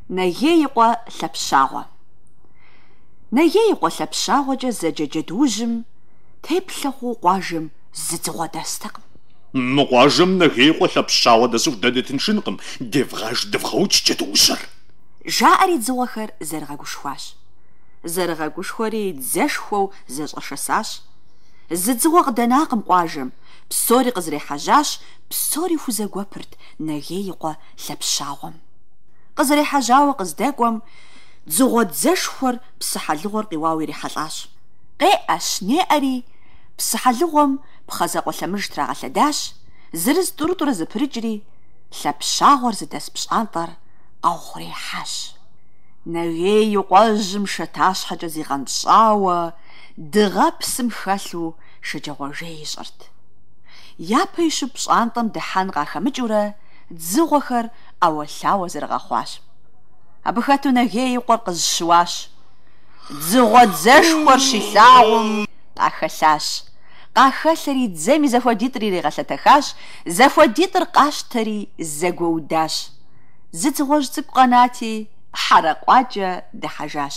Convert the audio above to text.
Нэгей къуэ лъэпщагъуэ. Нэгей къуэ лъэпщагъуэкӏэ зэджэ джэдуужьым теплъэ хъуу къуажэм зы дзыгъуэ дэстэкъым. Мы къуажэм нэгей къуэ лъэпщагъуэ дэсыху дэнэ тыншынкъым. Девгъэж-девгъэудж джэдуужьыр. Жаӏэри дзыгъуэхэр зэрыгъэгушхуащ. Зэрыгъэгушхуэри дзэшхуэу зэщӏэшэсащ. Зы дзыгъуэ къыдэнакъым къуажэм, псори къызэрехьэжьащ, псори хузэгуэпырт нэгей къуэ лъэпщагъуэм. Къызэрехьэжьауэ къыздэкӏуэм, дзыгъуэ дзэшхуэр псыхьэлыгъуэр къиуауэ ирихьэлӏащ. Къеӏэщ неӏэри, псыхьэлыгъуэм пхъэзэкъуэ лъэмыж трагъэлъэдащ, зырыз тӏурытӏурэ зэпырыкӏри, лъэпщагъуэр зыдэс пщӏантӏэр къэухъурехьащ. Нэгей къуэжьым шатащхьэкӏэ зигъэнщӏауэ, дыгъэпсым хэлъу шэджагъуэжей ищӏэрт. Япэ ищу пщӏантӏэм дыхьэн къахэмыкӏыурэ, дзыгъуэхэр ӏэуэлъауэ зэрыгъэхъуащ. Абы хэту нэгей къуэр къызщыуащ. Дзыгъуэ дзэшхуэр щилъагъум къахэлъащ. Къахэлъэри дзэми зэхуэдитӏыр иригъэлъэтэхащ, зэхуэдитӏыр къащтэри зэгуэудащ. Зы дзыгъуэжь цӏыкӏу къэнати, хьэракъуакӏэ дыхьэжащ.